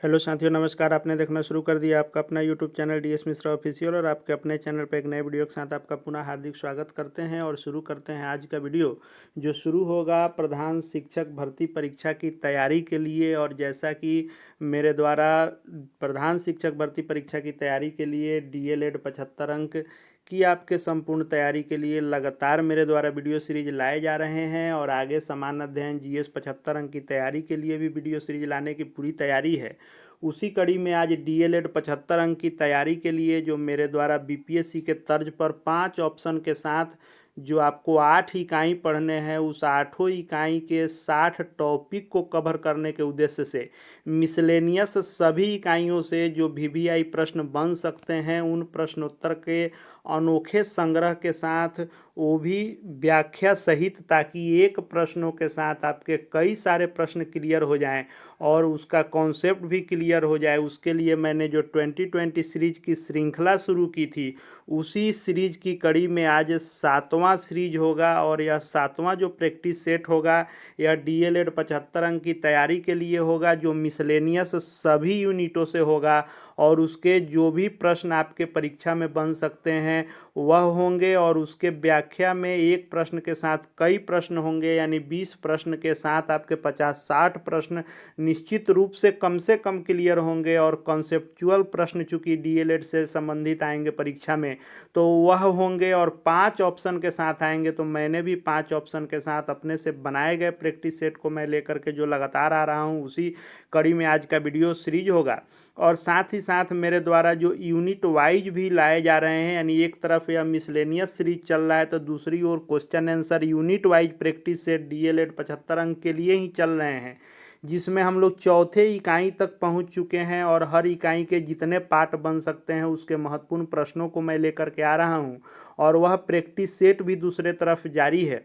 Hello साथियों, नमस्कार। आपने देखना शुरू कर दिया आपका अपना YouTube channel DS Mishra official और आपके अपने चैनल पर एक नए वीडियो के साथ आपका पुनः हार्दिक स्वागत करते हैं और शुरू करते हैं आज का वीडियो जो शुरू होगा प्रधान शिक्षक भर्ती परीक्षा की तैयारी के लिए। और जैसा कि मेरे द्वारा प्रधान शिक्षक भर्ती परीक्षा की तैयारी के लिए डीएलएड 75 अंक की आपके संपूर्ण तैयारी के लिए लगातार मेरे द्वारा वीडियो सीरीज लाए जा रहे हैं और आगे समान अध्ययन जीएस 75 अंक की तैयारी के लिए भी वीडियो सीरीज लाने की पूरी तैयारी है। उसी कड़ी में आज डीएलएड 75 अंक की तैयारी के लिए जो मेरे द्वारा बीपीएससी के तर्ज पर 5 ऑप्शन के साथ जो आपको 8 इकाई पढ़ने हैं, उस 8 इकाई के 60 टॉपिक को कवर करने के उद्देश्य से मिसलेनियस सभी इकाइयों से जो वीवीआई प्रश्न बन सकते हैं उन प्रश्नोत्तर के अनोखे संग्रह के साथ, वो भी व्याख्या सहित, ताकि एक प्रश्नों के साथ आपके कई सारे प्रश्न क्लियर हो जाएं और उसका कॉन्सेप्ट भी क्लियर हो जाए। उसके लिए मैंने जो 2020 सीरीज की श्रृंखला शुरू की थी, उसी सीरीज की कड़ी में आज 7वां सीरीज होगा और यह 7वां जो प्रैक्टिस सेट होगा यह डीएलएड 75 अंक की तैयारी के लिए होगा, जो मिसलेनियस सभी यूनिटों से होगा और उसके जो भी प्रश्न आपके परीक्षा में बन सकते हैं वह होंगे और उसके व्याख्या में एक प्रश्न के साथ कई प्रश्न होंगे, यानी 20 प्रश्न के साथ आपके 50-60 प्रश्न निश्चित रूप से कम क्लियर होंगे। और कॉन्सेप्चुअल प्रश्न चूंकि डीएलएड से संबंधित आएंगे परीक्षा में तो वह होंगे और 5 ऑप्शन के साथ आएंगे। तो मैंने भी 5 ऑप्शन के साथ अपने से बनाए गए प्रैक्टिस सेट को मैं लेकर के जो लगातार आ रहा हूँ, उसी कड़ी में आज का वीडियो सीरीज होगा। और साथ ही साथ मेरे द्वारा जो यूनिट वाइज भी लाए जा रहे हैं, यानी एक तरफ यह मिसलेनियस सीरीज चल रहा है तो दूसरी ओर question answer unit wise practice set DElEd 75 अंक के लिए ही चल रहे हैं, जिसमें हम लोग चौथे इकाई तक पहुंच चुके हैं और हर इकाई के जितने पार्ट बन सकते हैं उसके महत्वपूर्ण प्रश्नों को मैं लेकर के आ रहा हूं और वह प्रैक्टिस सेट भी दूसरे तरफ जारी है।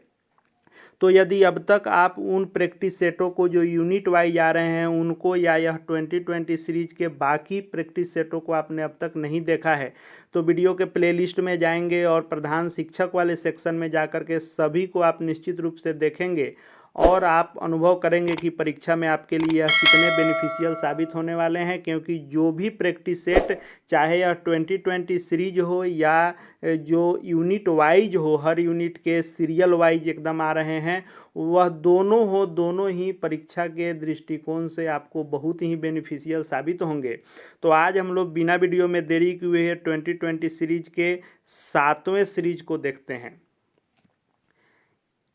तो यदि अब तक आप उन प्रैक्टिस सेटों को जो यूनिट वाइज आ रहे हैं उनको, या यह 2020 सीरीज के बाकी प्रैक्टिस सेटों को आपने अब तक नहीं देखा है, तो वीडियो के प्लेलिस्ट में जाएंगे और प्रधान शिक्षक वाले सेक्शन में जाकर के सभी को आप निश्चित रूप से देखेंगे और आप अनुभव करेंगे कि परीक्षा में आपके लिए यह कितने बेनिफिशियल साबित होने वाले हैं। क्योंकि जो भी प्रैक्टिस सेट, चाहे यह 2020 सीरीज हो या जो यूनिट वाइज हो, हर यूनिट के सीरियल वाइज एकदम आ रहे हैं, वह दोनों हो, दोनों ही परीक्षा के दृष्टिकोण से आपको बहुत ही बेनिफिशियल साबित होंगे। तो आज हम लोग बिना वीडियो में देरी किए हुए 2020 सीरीज के 7वें सीरीज को देखते हैं।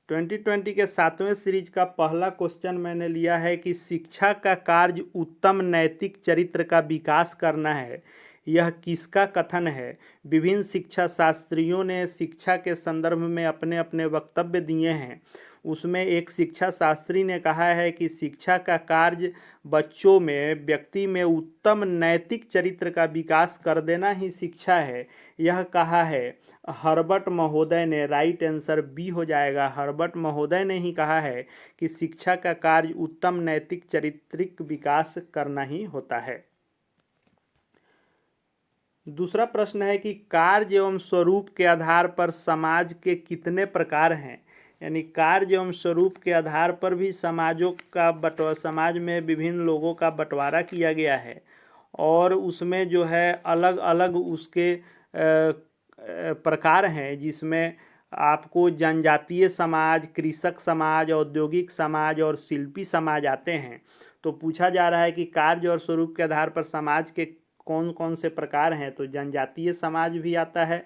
2020 के 7वें सीरीज का पहला क्वेश्चन मैंने लिया है कि शिक्षा का कार्य उत्तम नैतिक चरित्र का विकास करना है, यह किसका कथन है। विभिन्न शिक्षा शास्त्रियों ने शिक्षा के संदर्भ में अपने अपने वक्तव्य दिए हैं। उसमें एक शिक्षा शास्त्री ने कहा है कि शिक्षा का कार्य बच्चों में, व्यक्ति में उत्तम नैतिक चरित्र का विकास कर देना ही शिक्षा है। यह कहा है हर्बर्ट महोदय ने। राइट आंसर बी हो जाएगा। हर्बर्ट महोदय ने ही कहा है कि शिक्षा का कार्य उत्तम नैतिक चारित्रिक विकास करना ही होता है। दूसरा प्रश्न है कि कार्य एवं स्वरूप के आधार पर समाज के कितने प्रकार हैं। यानी कार्य एवं स्वरूप के आधार पर भी समाज में विभिन्न लोगों का बंटवारा किया गया है और उसमें जो है अलग अलग उसके प्रकार हैं, जिसमें आपको जनजातीय समाज, कृषक समाज, औद्योगिक समाज और शिल्पी समाज आते हैं। तो पूछा जा रहा है कि कार्य और स्वरूप के आधार पर समाज के कौन कौन से प्रकार हैं। तो जनजातीय समाज भी आता है,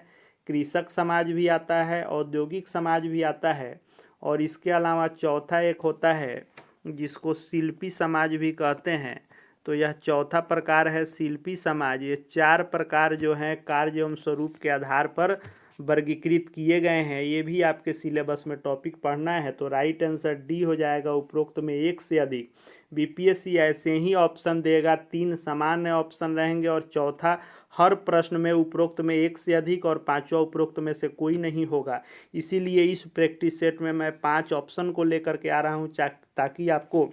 कृषक समाज भी आता है, औद्योगिक समाज भी आता है और इसके अलावा चौथा एक होता है जिसको शिल्पी समाज भी कहते हैं। तो यह चौथा प्रकार है शिल्पी समाज। ये 4 प्रकार जो हैं कार्य एवं स्वरूप के आधार पर वर्गीकृत किए गए हैं। ये भी आपके सिलेबस में टॉपिक पढ़ना है। तो राइट आंसर डी हो जाएगा, उपरोक्त में एक से अधिक। बीपीएससी ऐसे ही ऑप्शन देगा, 3 सामान्य ऑप्शन रहेंगे और चौथा हर प्रश्न में उपरोक्त में एक से अधिक और 5वां उपरोक्त में से कोई नहीं होगा। इसीलिए इस प्रैक्टिस सेट में मैं 5 ऑप्शन को लेकर के आ रहा हूँ ताकि आपको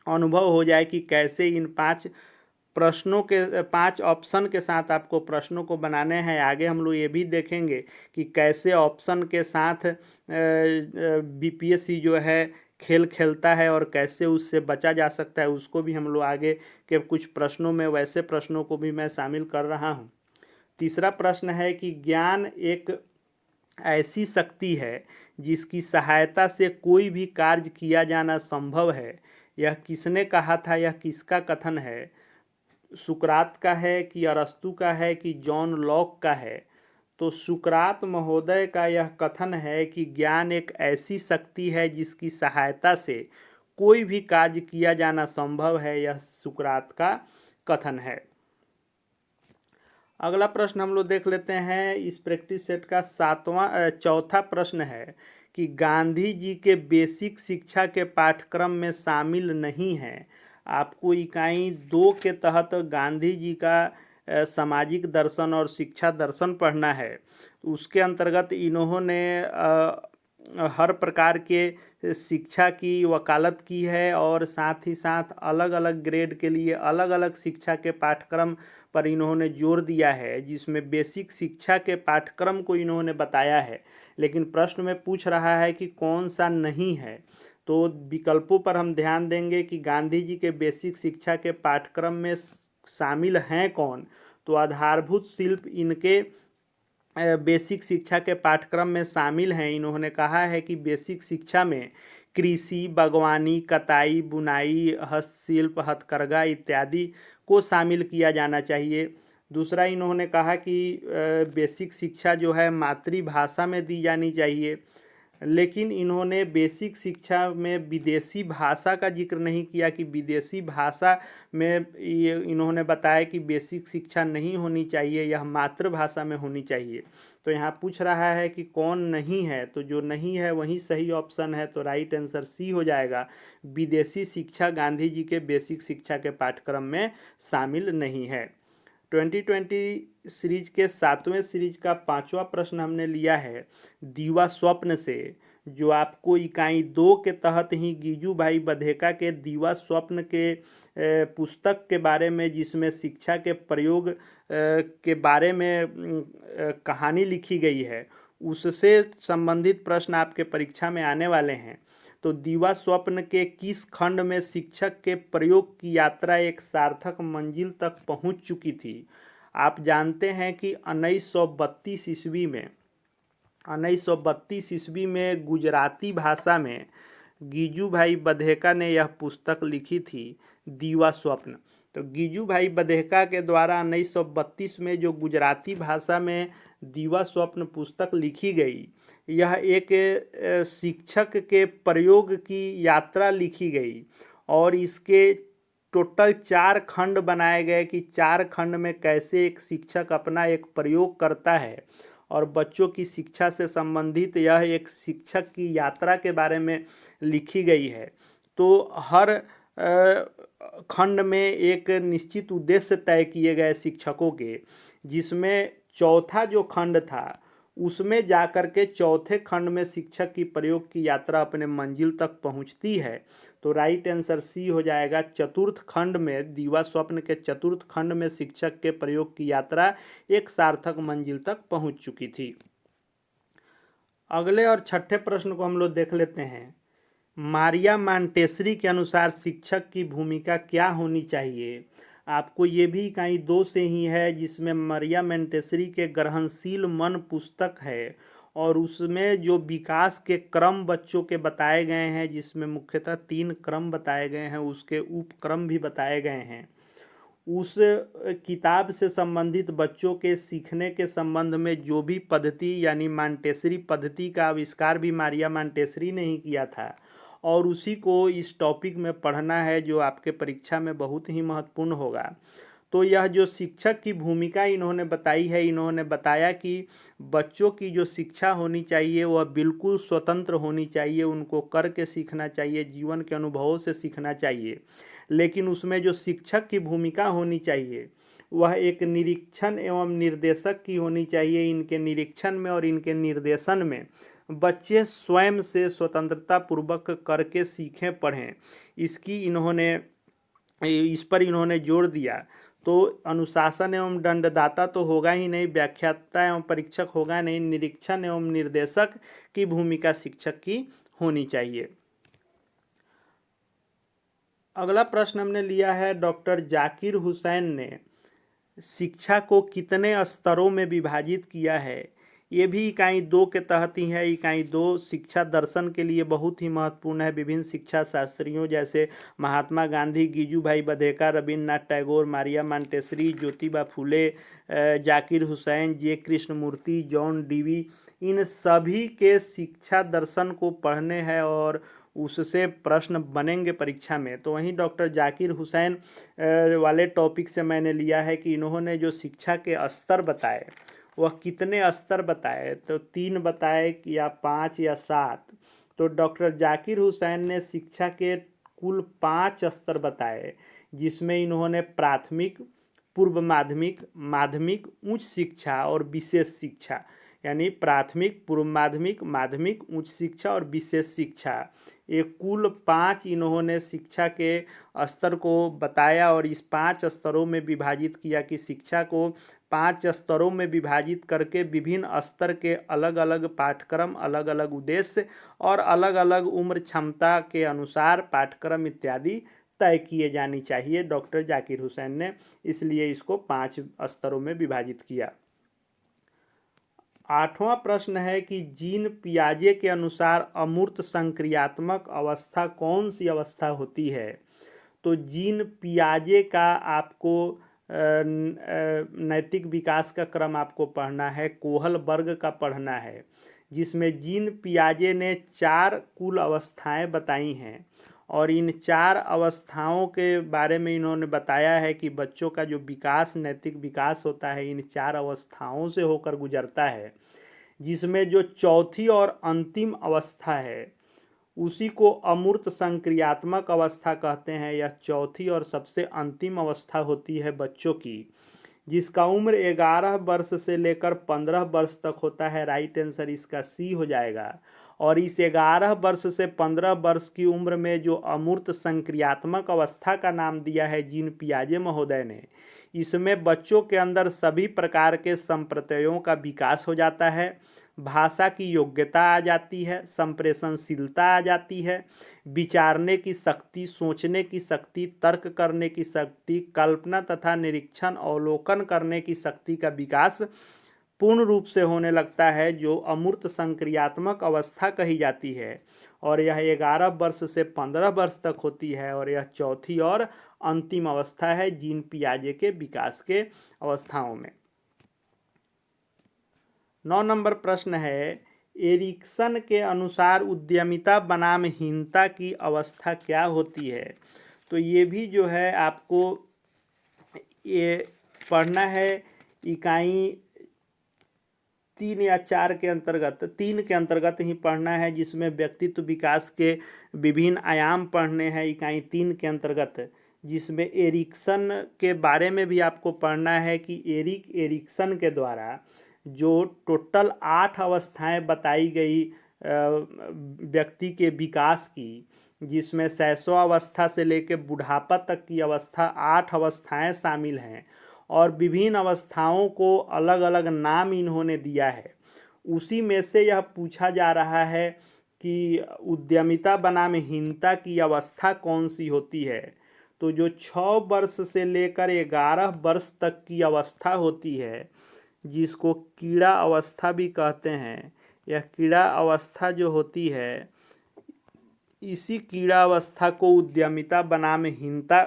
अनुभव हो जाए कि कैसे इन 5 प्रश्नों के 5 ऑप्शन के साथ आपको प्रश्नों को बनाने हैं। आगे हम लोग ये भी देखेंगे कि कैसे ऑप्शन के साथ बीपीएससी जो है खेल खेलता है और कैसे उससे बचा जा सकता है, उसको भी हम लोग आगे के कुछ प्रश्नों में, वैसे प्रश्नों को भी मैं शामिल कर रहा हूँ। तीसरा प्रश्न है कि ज्ञान एक ऐसी शक्ति है जिसकी सहायता से कोई भी कार्य किया जाना संभव है। यह किसने कहा था, यह किसका कथन है? सुकरात का है कि अरस्तु का है कि जॉन लॉक का है? तो सुकरात महोदय का यह कथन है कि ज्ञान एक ऐसी शक्ति है जिसकी सहायता से कोई भी कार्य किया जाना संभव है। यह सुकरात का कथन है। अगला प्रश्न हम लोग देख लेते हैं। इस प्रैक्टिस सेट का चौथा प्रश्न है कि गांधी जी के बेसिक शिक्षा के पाठ्यक्रम में शामिल नहीं है। आपको इकाई 2 के तहत गांधी जी का सामाजिक दर्शन और शिक्षा दर्शन पढ़ना है। उसके अंतर्गत इन्होंने हर प्रकार के शिक्षा की वकालत की है और साथ ही साथ अलग अलग ग्रेड के लिए अलग अलग शिक्षा के पाठ्यक्रम पर इन्होंने जोर दिया है, जिसमें बेसिक शिक्षा के पाठ्यक्रम को इन्होंने बताया है। लेकिन प्रश्न में पूछ रहा है कि कौन सा नहीं है, तो विकल्पों पर हम ध्यान देंगे कि गांधी जी के बेसिक शिक्षा के पाठ्यक्रम में शामिल हैं कौन। तो आधारभूत शिल्प इनके बेसिक शिक्षा के पाठ्यक्रम में शामिल हैं। इन्होंने कहा है कि बेसिक शिक्षा में कृषि, बागवानी, कताई, बुनाई, हस्तशिल्प, हथकरघा इत्यादि को शामिल किया जाना चाहिए। दूसरा, इन्होंने कहा कि बेसिक शिक्षा जो है मातृभाषा में दी जानी चाहिए। लेकिन इन्होंने बेसिक शिक्षा में विदेशी भाषा का जिक्र नहीं किया कि विदेशी भाषा में ये इन्होंने बताया कि बेसिक शिक्षा नहीं होनी चाहिए, यह मातृभाषा में होनी चाहिए। तो यहाँ पूछ रहा है कि कौन नहीं है, तो जो नहीं है वही सही ऑप्शन है। तो राइट आंसर सी हो जाएगा। विदेशी शिक्षा गांधी जी के बेसिक शिक्षा के पाठ्यक्रम में शामिल नहीं है। 2020 सीरीज के 7वें सीरीज का 5वां प्रश्न हमने लिया है दीवा स्वप्न से, जो आपको इकाई 2 के तहत ही गीजू भाई बधेका के दीवा स्वप्न के पुस्तक के बारे में, जिसमें शिक्षा के प्रयोग के बारे में कहानी लिखी गई है, उससे संबंधित प्रश्न आपके परीक्षा में आने वाले हैं। तो दीवा स्वप्न के किस खंड में शिक्षक के प्रयोग की यात्रा एक सार्थक मंजिल तक पहुंच चुकी थी? आप जानते हैं कि 1932 ईस्वी में गुजराती भाषा में गीजू भाई बधेका ने यह पुस्तक लिखी थी, दीवा स्वप्न। तो गीजू भाई बधेका के द्वारा 1932 में जो गुजराती भाषा में दीवा स्वप्न पुस्तक लिखी गई, यह एक शिक्षक के प्रयोग की यात्रा लिखी गई और इसके टोटल 4 खंड बनाए गए कि 4 खंड में कैसे एक शिक्षक अपना एक प्रयोग करता है और बच्चों की शिक्षा से संबंधित यह एक शिक्षक की यात्रा के बारे में लिखी गई है। तो हर खंड में एक निश्चित उद्देश्य तय किए गए शिक्षकों के, जिसमें चौथा जो खंड था उसमें जाकर के चौथे खंड में शिक्षक की प्रयोग की यात्रा अपने मंजिल तक पहुंचती है। तो राइट आंसर सी हो जाएगा। चतुर्थ खंड में, दीवा स्वप्न के चतुर्थ खंड में शिक्षक के प्रयोग की यात्रा एक सार्थक मंजिल तक पहुंच चुकी थी। अगले और छठे प्रश्न को हम लोग देख लेते हैं। मारिया मॉन्टेसरी के अनुसार शिक्षक की भूमिका क्या होनी चाहिए? आपको ये भी इकाई 2 से ही है, जिसमें मारिया मॉन्टेसरी के ग्रहणशील मन पुस्तक है और उसमें जो विकास के क्रम बच्चों के बताए गए हैं, जिसमें मुख्यतः 3 क्रम बताए गए हैं, उसके उपक्रम भी बताए गए हैं। उस किताब से संबंधित बच्चों के सीखने के संबंध में जो भी पद्धति यानी मॉन्टेसरी पद्धति का आविष्कार भी मारिया मॉन्टेसरी ने ही किया था और उसी को इस टॉपिक में पढ़ना है, जो आपके परीक्षा में बहुत ही महत्वपूर्ण होगा। तो यह जो शिक्षक की भूमिका इन्होंने बताई है, इन्होंने बताया कि बच्चों की जो शिक्षा होनी चाहिए वह बिल्कुल स्वतंत्र होनी चाहिए, उनको करके सीखना चाहिए, जीवन के अनुभवों से सीखना चाहिए। लेकिन उसमें जो शिक्षक की भूमिका होनी चाहिए वह एक निरीक्षण एवं निर्देशक की होनी चाहिए। इनके निरीक्षण में और इनके निर्देशन में बच्चे स्वयं से स्वतंत्रता पूर्वक करके सीखें, पढ़ें, इस पर इन्होंने जोर दिया। तो अनुशासन एवं दंडदाता तो होगा ही नहीं, व्याख्याता एवं परीक्षक होगा नहीं, निरीक्षण एवं निर्देशक की भूमिका शिक्षक की होनी चाहिए। अगला प्रश्न हमने लिया है, डॉक्टर जाकिर हुसैन ने शिक्षा को कितने स्तरों में विभाजित किया है। ये भी इकाई 2 के तहत ही है। इकाई 2 शिक्षा दर्शन के लिए बहुत ही महत्वपूर्ण है। विभिन्न शिक्षा शास्त्रियों जैसे महात्मा गांधी, गिजू भाई बधेका, रविन्द्रनाथ टैगोर, मारिया मांटेसरी, ज्योतिबा फूले, जाकिर हुसैन, जे कृष्णमूर्ति, जॉन डीवी, इन सभी के शिक्षा दर्शन को पढ़ने हैं और उससे प्रश्न बनेंगे परीक्षा में। तो वहीं डॉक्टर जाकिर हुसैन वाले टॉपिक से मैंने लिया है कि इन्होंने जो शिक्षा के स्तर बताए वह कितने स्तर बताए, तो 3 बताए या 5 या 7। तो डॉक्टर जाकिर हुसैन ने शिक्षा के कुल 5 स्तर बताए, जिसमें इन्होंने प्राथमिक, पूर्व माध्यमिक, माध्यमिक, उच्च शिक्षा और विशेष शिक्षा, यानी प्राथमिक, पूर्व माध्यमिक, माध्यमिक, उच्च शिक्षा और विशेष शिक्षा, ये कुल 5 इन्होंने शिक्षा के स्तर को बताया और इस 5 स्तरों में विभाजित किया कि शिक्षा को 5 स्तरों में विभाजित करके विभिन्न स्तर के अलग अलग पाठ्यक्रम, अलग अलग उद्देश्य और अलग अलग उम्र क्षमता के अनुसार पाठ्यक्रम इत्यादि तय किए जानी चाहिए डॉक्टर जाकिर हुसैन ने, इसलिए इसको 5 स्तरों में विभाजित किया। 8वां प्रश्न है कि जीन पियाजे के अनुसार अमूर्त संक्रियात्मक अवस्था कौन सी अवस्था होती है। तो जीन पियाजे का आपको नैतिक विकास का क्रम आपको पढ़ना है, कोहल वर्ग का पढ़ना है, जिसमें जीन पियाजे ने 4 कुल अवस्थाएं बताई हैं और इन 4 अवस्थाओं के बारे में इन्होंने बताया है कि बच्चों का जो विकास, नैतिक विकास होता है, इन 4 अवस्थाओं से होकर गुजरता है, जिसमें जो चौथी और अंतिम अवस्था है उसी को अमूर्त संक्रियात्मक अवस्था कहते हैं। यह चौथी और सबसे अंतिम अवस्था होती है बच्चों की, जिसका उम्र 11 वर्ष से लेकर 15 वर्ष तक होता है। राइट आंसर इसका सी हो जाएगा। और इस 11 वर्ष से 15 वर्ष की उम्र में जो अमूर्त संक्रियात्मक अवस्था का नाम दिया है जीन पियाजे महोदय ने, इसमें बच्चों के अंदर सभी प्रकार के संप्रत्ययों का विकास हो जाता है, भाषा की योग्यता आ जाती है, संप्रेषणशीलता आ जाती है, विचारने की शक्ति, सोचने की शक्ति, तर्क करने की शक्ति, कल्पना तथा निरीक्षण अवलोकन करने की शक्ति का विकास पूर्ण रूप से होने लगता है, जो अमूर्त संक्रियात्मक अवस्था कही जाती है। और यह 11 वर्ष से 15 वर्ष तक होती है और यह चौथी और अंतिम अवस्था है जीन पियाजे के विकास के अवस्थाओं में। 9 नंबर प्रश्न है, एरिक्सन के अनुसार उद्यमिता बनाम हीनता की अवस्था क्या होती है। तो ये भी जो है आपको ये पढ़ना है। इकाई 3 या 4 के अंतर्गत, 3 के अंतर्गत ही पढ़ना है, जिसमें व्यक्तित्व विकास के विभिन्न आयाम पढ़ने हैं इकाई 3 के अंतर्गत, जिसमें एरिक्सन के बारे में भी आपको पढ़ना है कि एरिक्सन के द्वारा जो टोटल 8 अवस्थाएं बताई गई व्यक्ति के विकास की, जिसमें शैशवावस्था से लेकर बुढ़ापा तक की अवस्था 8 अवस्थाएं शामिल हैं और विभिन्न अवस्थाओं को अलग अलग नाम इन्होंने दिया है। उसी में से यह पूछा जा रहा है कि उद्यमिता बनाम हीनता की अवस्था कौन सी होती है। तो जो 6 वर्ष से लेकर 11 वर्ष तक की अवस्था होती है, जिसको कीड़ा अवस्था भी कहते हैं, यह कीड़ा अवस्था जो होती है, इसी कीड़ा अवस्था को उद्यमिता बनाम हीनता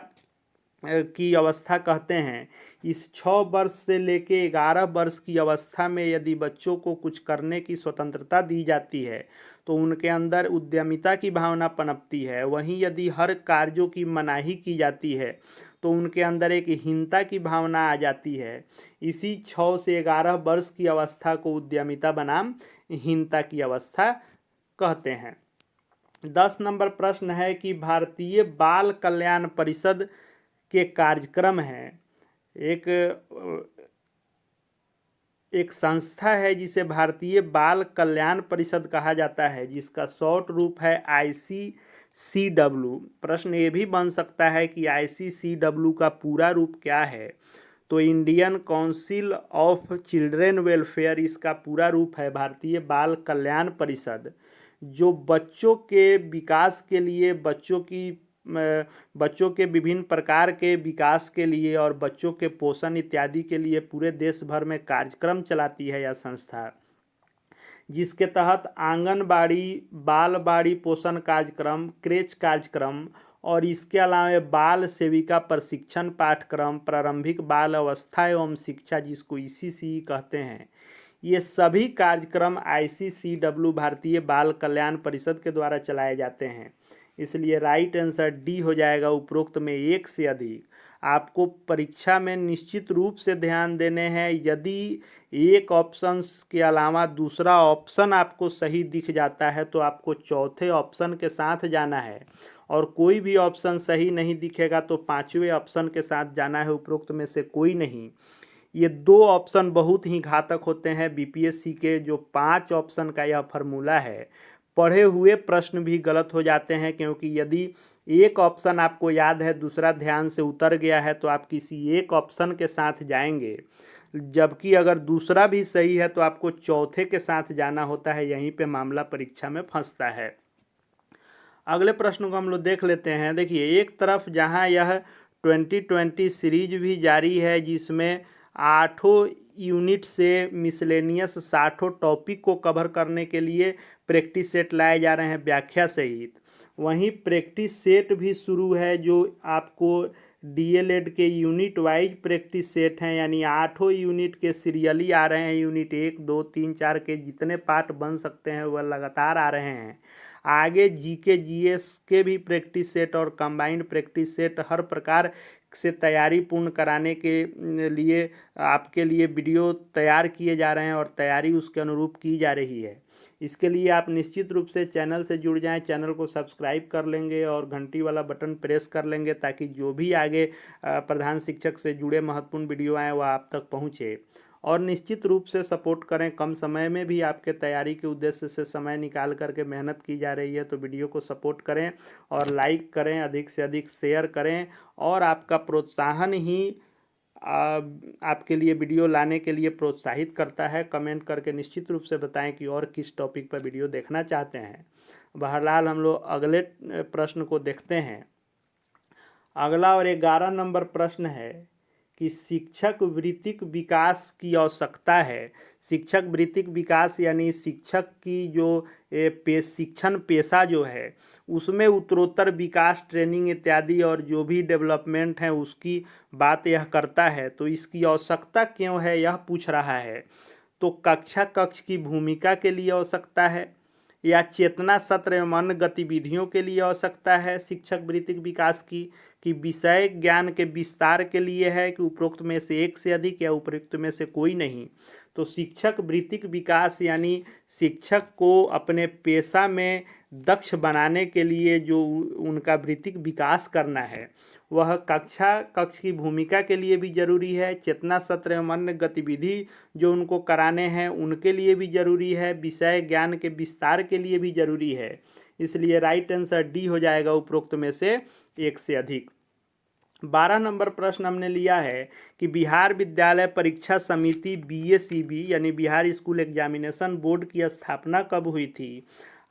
की अवस्था कहते हैं। इस 6 वर्ष से लेके 11 वर्ष की अवस्था में यदि बच्चों को कुछ करने की स्वतंत्रता दी जाती है तो उनके अंदर उद्यमिता की भावना पनपती है। वहीं यदि हर कार्यों की मनाही की जाती है तो उनके अंदर एक हीनता की भावना आ जाती है। इसी 6 से 11 वर्ष की अवस्था को उद्यमिता बनाम हीनता की अवस्था कहते हैं। 10 नंबर प्रश्न है कि भारतीय बाल कल्याण परिषद के कार्यक्रम हैं। एक संस्था है जिसे भारतीय बाल कल्याण परिषद कहा जाता है, जिसका शॉर्ट रूप है ICCW। प्रश्न ये भी बन सकता है कि ICCW का पूरा रूप क्या है। तो Indian council of children welfare इसका पूरा रूप है, भारतीय बाल कल्याण परिषद, जो बच्चों के विकास के लिए, बच्चों की बच्चों के विभिन्न प्रकार के विकास के लिए और बच्चों के पोषण इत्यादि के लिए पूरे देश भर में कार्यक्रम चलाती है यह संस्था, जिसके तहत आंगनबाड़ी, बालवाड़ी पोषण कार्यक्रम, क्रेच कार्यक्रम और इसके अलावा बाल सेविका प्रशिक्षण पाठ्यक्रम, प्रारंभिक बाल अवस्था एवं शिक्षा जिसको ECCE कहते हैं, ये सभी कार्यक्रम ICCW भारतीय बाल कल्याण परिषद के द्वारा चलाए जाते हैं। इसलिए राइट आंसर डी हो जाएगा उपरोक्त में एक से अधिक। आपको परीक्षा में निश्चित रूप से ध्यान देने हैं। यदि एक ऑप्शन के अलावा दूसरा ऑप्शन आपको सही दिख जाता है तो आपको चौथे ऑप्शन के साथ जाना है, और कोई भी ऑप्शन सही नहीं दिखेगा तो पांचवें ऑप्शन के साथ जाना है, उपरोक्त में से कोई नहीं। ये दो ऑप्शन बहुत ही घातक होते हैं BPSC के, जो 5 ऑप्शन का यह फार्मूला है। पढ़े हुए प्रश्न भी गलत हो जाते हैं, क्योंकि यदि एक ऑप्शन आपको याद है, दूसरा ध्यान से उतर गया है, तो आप किसी एक ऑप्शन के साथ जाएंगे, जबकि अगर दूसरा भी सही है तो आपको चौथे के साथ जाना होता है। यहीं पे मामला परीक्षा में फंसता है। अगले प्रश्न को हम लोग देख लेते हैं। देखिए, एक तरफ जहां यह 2020 सीरीज भी जारी है, जिसमें 8 यूनिट से मिसलेनियस 60 टॉपिक को कवर करने के लिए प्रैक्टिस सेट लाए जा रहे हैं व्याख्या सहित, वहीं प्रैक्टिस सेट भी शुरू है जो आपको DLED के यूनिट वाइज प्रैक्टिस सेट हैं, यानी 8 यूनिट के सीरियली आ रहे हैं। यूनिट 1, 2, 3, 4 के जितने पार्ट बन सकते हैं वह लगातार आ रहे हैं। आगे GK GS के भी प्रैक्टिस सेट और कंबाइंड प्रैक्टिस सेट हर प्रकार से तैयारी पूर्ण कराने के लिए आपके लिए वीडियो तैयार किए जा रहे हैं और तैयारी उसके अनुरूप की जा रही है। इसके लिए आप निश्चित रूप से चैनल से जुड़ जाएं, चैनल को सब्सक्राइब कर लेंगे और घंटी वाला बटन प्रेस कर लेंगे, ताकि जो भी आगे प्रधान शिक्षक से जुड़े महत्वपूर्ण वीडियो आए वह आप तक पहुँचे। और निश्चित रूप से सपोर्ट करें। कम समय में भी आपके तैयारी के उद्देश्य से समय निकाल करके मेहनत की जा रही है, तो वीडियो को सपोर्ट करें और लाइक करें, अधिक से अधिक शेयर करें, और आपका प्रोत्साहन ही आपके लिए वीडियो लाने के लिए प्रोत्साहित करता है। कमेंट करके निश्चित रूप से बताएं कि और किस टॉपिक पर वीडियो देखना चाहते हैं। बहरहाल हम लोग अगले प्रश्न को देखते हैं। अगला और 11 नंबर प्रश्न है कि शिक्षक वृत्तिक विकास की आवश्यकता है। शिक्षक वृत्तिक विकास यानी शिक्षक की जो शिक्षण पेशा जो है उसमें उत्तरोत्तर विकास, ट्रेनिंग इत्यादि और जो भी डेवलपमेंट है उसकी बात यह करता है। तो इसकी आवश्यकता क्यों है यह पूछ रहा है। तो कक्षा कक्ष की भूमिका के लिए आवश्यकता है, या चेतना सत्र एवं अन्य गतिविधियों के लिए आवश्यकता है शिक्षक वृत्तिक विकास की, कि विषय ज्ञान के विस्तार के लिए है, कि उपरोक्त में से एक से अधिक या उपरोक्त में से कोई नहीं। तो शिक्षक वृत्तिक विकास यानी शिक्षक को अपने पेशा में दक्ष बनाने के लिए जो उनका वृत्तिक विकास करना है वह कक्षा कक्ष की भूमिका के लिए भी जरूरी है, चेतना सत्र एवं अन्य गतिविधि जो उनको कराने हैं उनके लिए भी जरूरी है, विषय ज्ञान के विस्तार के लिए भी जरूरी है। इसलिए राइट आंसर डी हो जाएगा उपरोक्त में से एक से अधिक। 12 नंबर प्रश्न हमने लिया है कि बिहार विद्यालय परीक्षा समिति BACB यानी बिहार स्कूल एग्जामिनेशन बोर्ड की स्थापना कब हुई थी।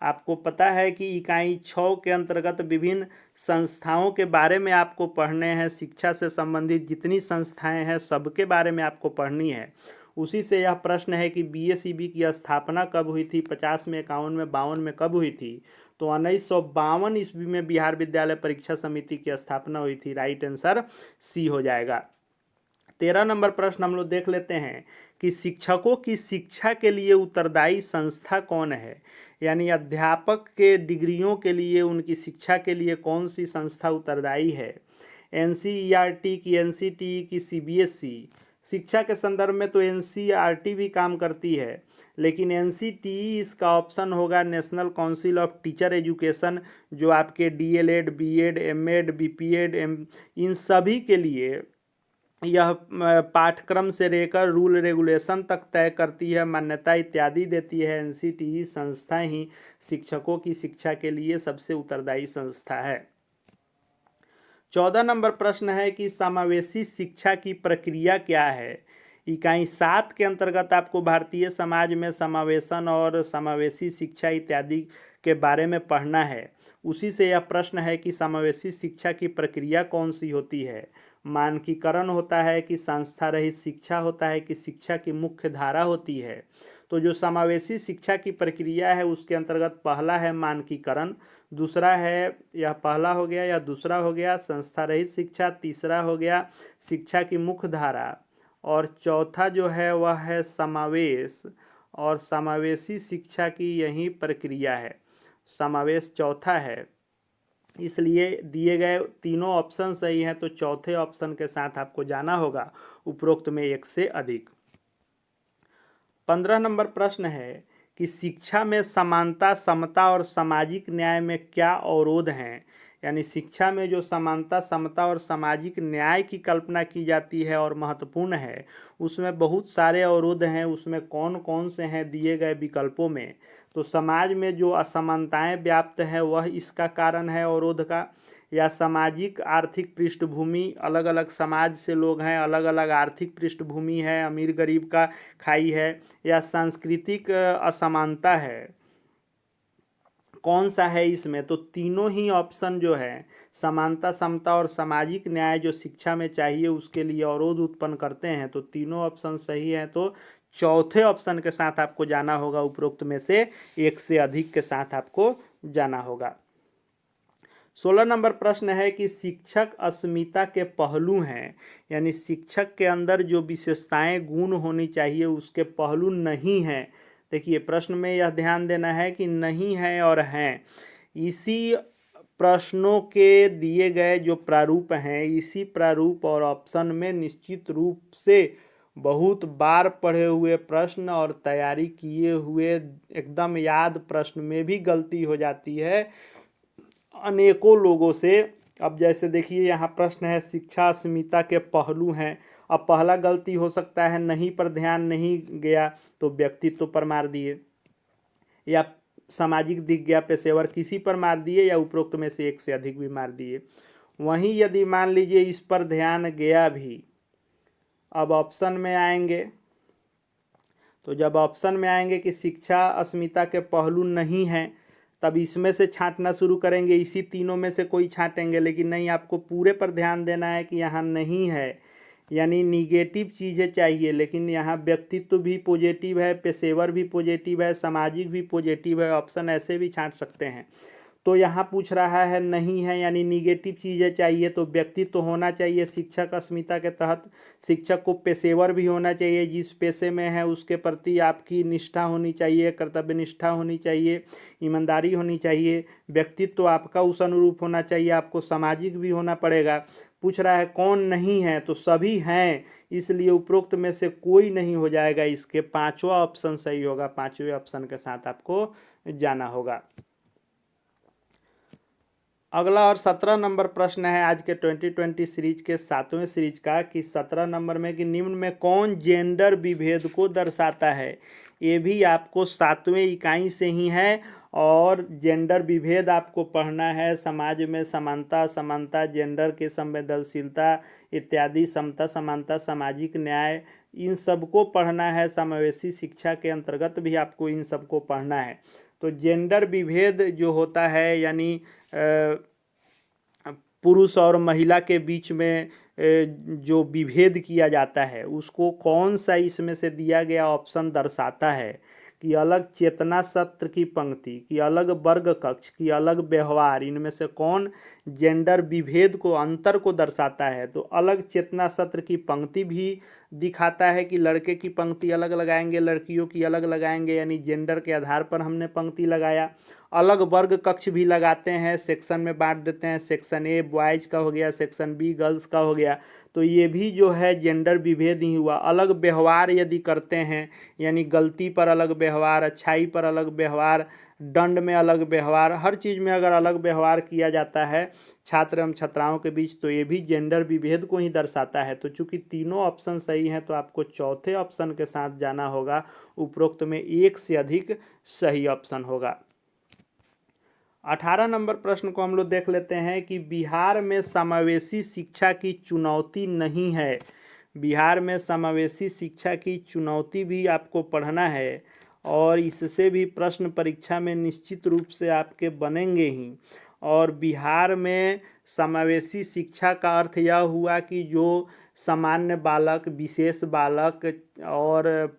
आपको पता है कि इकाई 6 के अंतर्गत विभिन्न संस्थाओं के बारे में आपको पढ़ने हैं। शिक्षा से संबंधित जितनी संस्थाएं हैं सबके बारे में आपको पढ़नी है। उसी से यह प्रश्न है कि BACB की स्थापना कब हुई थी, 50 में, 51 में, 52 में कब हुई थी। तो 1952 ईस्वी में बिहार विद्यालय परीक्षा समिति की स्थापना हुई थी। राइट आंसर सी हो जाएगा। 13 नंबर प्रश्न हम लोग देख लेते हैं कि शिक्षकों की शिक्षा के लिए उत्तरदायी संस्था कौन है, यानी अध्यापक के डिग्रियों के लिए उनकी शिक्षा के लिए कौन सी संस्था उत्तरदायी है। NCERT की, NCTE की, CBSE। शिक्षा के संदर्भ में तो NCERT भी काम करती है, लेकिन NCTE इसका ऑप्शन होगा। National council of teacher education, जो आपके DLED, BEd, MEd, BPEd इन सभी के लिए यह पाठ्यक्रम से लेकर रूल रेगुलेशन तक तय करती है, मान्यता इत्यादि देती है। NCTE संस्था ही शिक्षकों की शिक्षा के लिए सबसे उत्तरदायी संस्था है। 14 नंबर प्रश्न है कि समावेशी शिक्षा की प्रक्रिया क्या है। इकाई 7 के अंतर्गत आपको भारतीय समाज में समावेशन और समावेशी शिक्षा इत्यादि के बारे में पढ़ना है। उसी से यह प्रश्न है कि समावेशी शिक्षा की प्रक्रिया कौन सी होती है। मानकीकरण होता है कि संस्था रहित शिक्षा होता है कि शिक्षा की मुख्य धारा होती है। तो जो समावेशी शिक्षा की प्रक्रिया है उसके अंतर्गत पहला है मानकीकरण, दूसरा है, यह पहला हो गया या दूसरा हो गया संस्था रहित शिक्षा, तीसरा हो गया शिक्षा की मुख्य धारा, और चौथा जो है वह है समावेश, और समावेशी शिक्षा की यही प्रक्रिया है। समावेश चौथा है, इसलिए दिए गए तीनों ऑप्शन सही हैं, तो चौथे ऑप्शन के साथ आपको जाना होगा, उपरोक्त में एक से अधिक। 15 नंबर प्रश्न है कि शिक्षा में समानता, समता और सामाजिक न्याय में क्या अवरोध हैं। यानी शिक्षा में जो समानता, समता और सामाजिक न्याय की कल्पना की जाती है और महत्वपूर्ण है, उसमें बहुत सारे अवरोध हैं। उसमें कौन कौन से हैं दिए गए विकल्पों में। तो समाज में जो असमानताएं व्याप्त है वह इसका कारण है अवरोध का, या सामाजिक आर्थिक पृष्ठभूमि, अलग अलग समाज से लोग हैं, अलग अलग आर्थिक पृष्ठभूमि है, अमीर गरीब का खाई है, या सांस्कृतिक असमानता है, कौन सा है इसमें। तो तीनों ही ऑप्शन जो है, समानता, समता और सामाजिक न्याय जो शिक्षा में चाहिए उसके लिए अवरोध उत्पन्न करते हैं। तो तीनों ऑप्शन सही हैं, तो चौथे ऑप्शन के साथ आपको जाना होगा, उपरोक्त में से एक से अधिक के साथ आपको जाना होगा। 16 नंबर प्रश्न है कि शिक्षक अस्मिता के पहलू हैं। यानी शिक्षक के अंदर जो विशेषताएं, गुण होनी चाहिए उसके पहलू नहीं हैं। देखिए प्रश्न में यह ध्यान देना है कि नहीं है और हैं। इसी प्रश्नों के दिए गए जो प्रारूप हैं, इसी प्रारूप और ऑप्शन में निश्चित रूप से बहुत बार पढ़े हुए प्रश्न और तैयारी किए हुए एकदम याद प्रश्न में भी गलती हो जाती है अनेकों लोगों से। अब जैसे देखिए यहाँ प्रश्न है शिक्षा अस्मिता के पहलू हैं। अब पहला गलती हो सकता है नहीं पर ध्यान नहीं गया तो व्यक्तित्व पर मार दिए, या सामाजिक दिख गया पेशेवर किसी पर मार दिए, या उपरोक्त में से एक से अधिक भी मार दिए। वहीं यदि मान लीजिए इस पर ध्यान गया भी, अब ऑप्शन में आएंगे, तो जब ऑप्शन में आएंगे कि शिक्षा अस्मिता के पहलू नहीं हैं, तब इसमें से छांटना शुरू करेंगे, इसी तीनों में से कोई छांटेंगे। लेकिन नहीं, आपको पूरे पर ध्यान देना है कि यहाँ नहीं है, यानी निगेटिव चीज़ें चाहिए। लेकिन यहाँ व्यक्तित्व भी पॉजिटिव है, पेशेवर भी पॉजिटिव है, सामाजिक भी पॉजिटिव है, ऑप्शन ऐसे भी छांट सकते हैं। तो यहाँ पूछ रहा है नहीं है, यानी निगेटिव चीज़ें चाहिए, तो व्यक्तित्व तो होना चाहिए शिक्षक अस्मिता के तहत। शिक्षक को पेशेवर भी होना चाहिए, जिस पेशे में है उसके प्रति आपकी निष्ठा होनी चाहिए, कर्तव्य निष्ठा होनी चाहिए, ईमानदारी होनी चाहिए। व्यक्तित्व तो आपका उस अनुरूप होना चाहिए, आपको सामाजिक भी होना पड़ेगा। पूछ रहा है कौन नहीं है, तो सभी हैं, इसलिए उपरोक्त में से कोई नहीं हो जाएगा। इसके पांचवा ऑप्शन सही होगा, पांचवें ऑप्शन के साथ आपको जाना होगा। अगला और 17 नंबर प्रश्न है आज के 2020 सीरीज के 7वें सीरीज का, कि 17 नंबर में कि निम्न में कौन जेंडर विभेद को दर्शाता है। ये भी आपको 7वें इकाई से ही है, और जेंडर विभेद आपको पढ़ना है। समाज में समानता, असमानता, जेंडर की संवेदनशीलता इत्यादि, समता, समानता, सामाजिक न्याय, इन सबको पढ़ना है। समावेशी शिक्षा के अंतर्गत भी आपको इन सबको पढ़ना है। तो जेंडर विभेद जो होता है, यानी पुरुष और महिला के बीच में जो विभेद किया जाता है, उसको कौन सा इसमें से दिया गया ऑप्शन दर्शाता है। कि अलग चेतना सत्र की पंक्ति, कि अलग वर्ग कक्ष, की अलग व्यवहार, इनमें से कौन जेंडर विभेद को, अंतर को दर्शाता है। तो अलग चेतना सत्र की पंक्ति भी दिखाता है कि लड़के की पंक्ति अलग लगाएंगे, लड़कियों की अलग लगाएंगे, यानी जेंडर के आधार पर हमने पंक्ति लगाया। अलग वर्ग कक्ष भी लगाते हैं, सेक्शन में बांट देते हैं, सेक्शन ए बॉयज़ का हो गया, सेक्शन बी गर्ल्स का हो गया। तो ये भी जो है जेंडर विभेद ही हुआ। अलग व्यवहार यदि करते हैं, यानी गलती पर अलग व्यवहार, अच्छाई पर अलग व्यवहार, दंड में अलग व्यवहार, हर चीज़ में अगर अलग व्यवहार किया जाता है छात्र एवं छात्राओं के बीच, तो ये भी जेंडर विभेद को ही दर्शाता है। तो चूंकि तीनों ऑप्शन सही हैं, तो आपको चौथे ऑप्शन के साथ जाना होगा, उपरोक्त में एक से अधिक सही ऑप्शन होगा। 18 नंबर प्रश्न को हम लोग देख लेते हैं कि बिहार में समावेशी शिक्षा की चुनौती नहीं है। बिहार में समावेशी शिक्षा की चुनौती भी आपको पढ़ना है, और इससे भी प्रश्न परीक्षा में निश्चित रूप से आपके बनेंगे ही। और बिहार में समावेशी शिक्षा का अर्थ यह हुआ कि जो सामान्य बालक, विशेष बालक और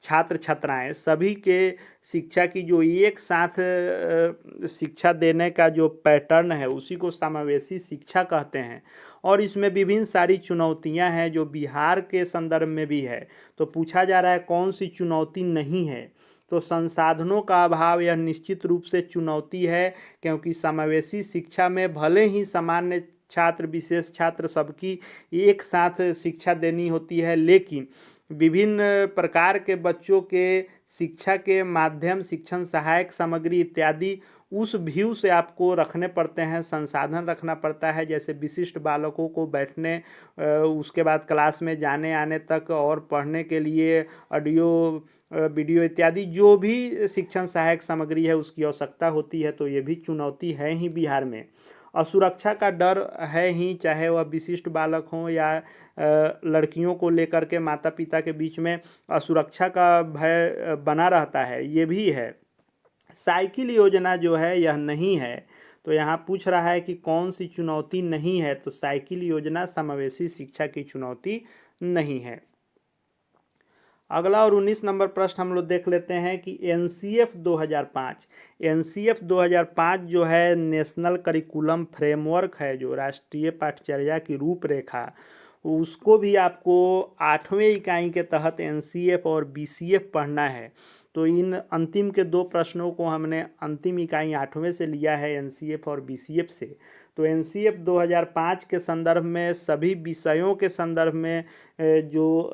छात्र छात्राएं सभी के शिक्षा की जो एक साथ शिक्षा देने का जो पैटर्न है उसी को समावेशी शिक्षा कहते हैं। और इसमें विभिन्न सारी चुनौतियां हैं जो बिहार के संदर्भ में भी है। तो पूछा जा रहा है कौन सी चुनौती नहीं है, तो संसाधनों का अभाव यह निश्चित रूप से चुनौती है, क्योंकि समावेशी शिक्षा में भले ही सामान्य छात्र, विशेष छात्र सबकी एक साथ शिक्षा देनी होती है, लेकिन विभिन्न प्रकार के बच्चों के शिक्षा के माध्यम, शिक्षण सहायक सामग्री इत्यादि उस व्यू से आपको रखने पड़ते हैं, संसाधन रखना पड़ता है। जैसे विशिष्ट बालकों को बैठने, उसके बाद क्लास में जाने आने तक और पढ़ने के लिए ऑडियो, वीडियो इत्यादि जो भी शिक्षण सहायक सामग्री है उसकी आवश्यकता होती है। तो ये भी चुनौती है ही बिहार में। असुरक्षा का डर है ही, चाहे वह विशिष्ट बालक हों या लड़कियों को लेकर के माता पिता के बीच में असुरक्षा का भय बना रहता है, ये भी है। साइकिल योजना जो है यह नहीं है। तो यहाँ पूछ रहा है कि कौन सी चुनौती नहीं है, तो साइकिल योजना समावेशी शिक्षा की चुनौती नहीं है। अगला और 19 नंबर प्रश्न हम लोग देख लेते हैं कि एनसीएफ 2005 जो है नेशनल करिकुलम फ्रेमवर्क है, जो राष्ट्रीय पाठ्यचर्या की रूपरेखा, उसको भी आपको 8वें इकाई के तहत एनसीएफ और बीसीएफ पढ़ना है। तो इन अंतिम के दो प्रश्नों को हमने अंतिम इकाई 8वें से लिया है, एनसीएफ और बीसीएफ से। तो एनसीएफ 2005 के संदर्भ में सभी विषयों के संदर्भ में जो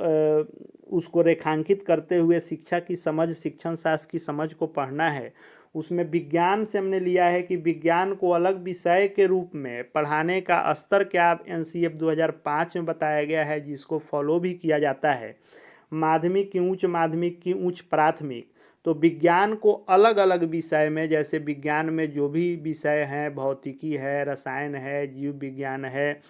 उसको रेखांकित करते हुए शिक्षा की समझ, शिक्षण शास्त्र की समझ को पढ़ना है। उसमें विज्ञान से हमने लिया है कि विज्ञान को अलग विषय के रूप में पढ़ाने का स्तर क्या एनसीएफ 2005 में बताया गया है, जिसको फॉलो भी किया जाता है। माध्यमिक की उच्च प्राथमिक, तो विज्ञान को अलग अलग विषय में, जैसे विज्ञान में जो भी विषय हैं, भौतिकी है, रसायन है, जीव विज्ञान है,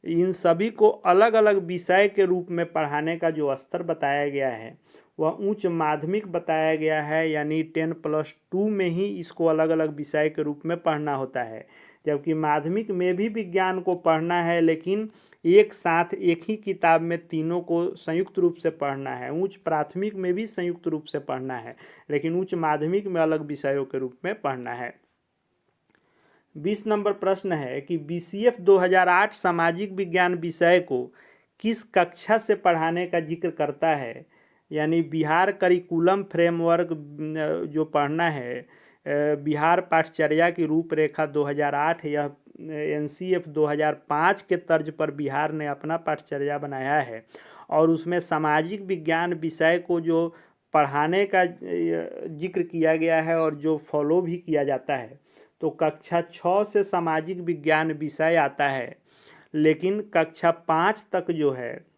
इन सभी को अलग अलग विषय के रूप में पढ़ाने का जो स्तर बताया गया है वह उच्च माध्यमिक बताया गया है। यानी 10+2 में ही इसको अलग अलग विषय के रूप में पढ़ना होता है। जबकि माध्यमिक में भी विज्ञान को पढ़ना है, लेकिन एक साथ एक ही किताब में तीनों को संयुक्त रूप से पढ़ना है। उच्च प्राथमिक में भी संयुक्त रूप से पढ़ना है, लेकिन उच्च माध्यमिक में अलग विषयों के रूप में पढ़ना है। 20 नंबर प्रश्न है कि बीसीएफ 2008 सामाजिक विज्ञान विषय को किस कक्षा से पढ़ाने का जिक्र करता है। यानी बिहार करिकुलम फ्रेमवर्क जो पढ़ना है, बिहार पाठ्यचर्या की रूपरेखा 2008, यह एनसीएफ 2005 के तर्ज पर बिहार ने अपना पाठ्यचर्या बनाया है। और उसमें सामाजिक विज्ञान विषय को जो पढ़ाने का जिक्र किया गया है और जो फॉलो भी किया जाता है। तो कक्षा 6 से सामाजिक विज्ञान विषय आता है, लेकिन कक्षा 5 तक जो है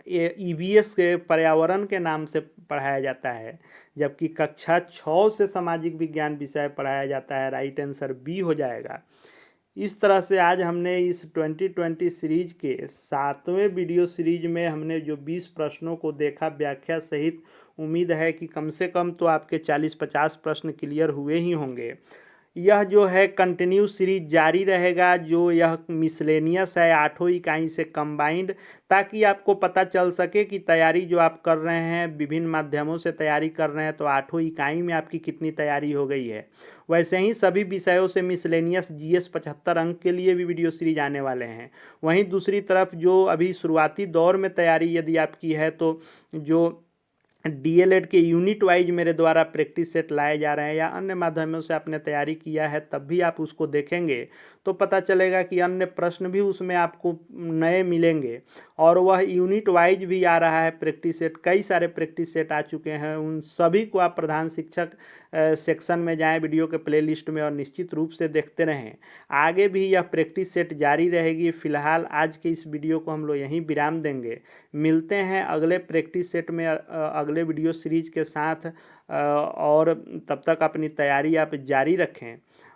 ईवीएस के पर्यावरण के नाम से पढ़ाया जाता है, जबकि कक्षा 6 से सामाजिक विज्ञान विषय पढ़ाया जाता है। राइट आंसर बी हो जाएगा। इस तरह से आज हमने इस 2020 सीरीज के 7वें वीडियो सीरीज में हमने जो 20 प्रश्नों को देखा व्याख्या सहित। उम्मीद है कि कम से कम तो आपके 40-50 प्रश्न क्लियर हुए ही होंगे। यह जो है कंटिन्यू सीरीज जारी रहेगा, जो यह मिसलेनियस है 8 इकाई से कंबाइंड, ताकि आपको पता चल सके कि तैयारी जो आप कर रहे हैं, विभिन्न माध्यमों से तैयारी कर रहे हैं, तो 8 इकाई में आपकी कितनी तैयारी हो गई है। वैसे ही सभी विषयों से मिसलेनियस जीएस 75 अंक के लिए भी वीडियो सीरीज आने वाले हैं। वहीं दूसरी तरफ जो अभी शुरुआती दौर में तैयारी यदि आपकी है, तो जो डीएलएड के यूनिट वाइज मेरे द्वारा प्रैक्टिस सेट लाए जा रहे हैं या अन्य माध्यमों से आपने तैयारी किया है, तब भी आप उसको देखेंगे तो पता चलेगा कि अन्य प्रश्न भी उसमें आपको नए मिलेंगे। और वह यूनिट वाइज भी आ रहा है प्रैक्टिस सेट, कई सारे प्रैक्टिस सेट आ चुके हैं। उन सभी को आप प्रधान शिक्षक सेक्शन में जाएं वीडियो के प्लेलिस्ट में और निश्चित रूप से देखते रहें। आगे भी यह प्रैक्टिस सेट जारी रहेगी। फिलहाल आज के इस वीडियो को हम लोग यहीं विराम देंगे। मिलते हैं अगले प्रैक्टिस सेट में अगले वीडियो सीरीज के साथ, और तब तक अपनी तैयारी आप जारी रखें।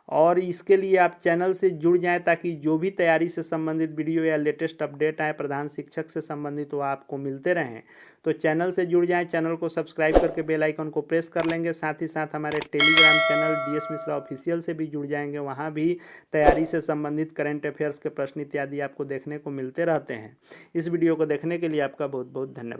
और इसके लिए आप चैनल से जुड़ जाएं ताकि जो भी तैयारी से संबंधित वीडियो या लेटेस्ट अपडेट आए प्रधान शिक्षक से संबंधित वो आपको मिलते रहें। तो चैनल से जुड़ जाएं, चैनल को सब्सक्राइब करके बेल आइकन को प्रेस कर लेंगे। साथ ही साथ हमारे Telegram channel DS Mishra official से भी जुड़ जाएंगे, वहाँ भी तैयारी से संबंधित करंट अफेयर्स के प्रश्न इत्यादि आपको देखने को मिलते रहते हैं। इस वीडियो को देखने के लिए आपका बहुत बहुत धन्यवाद।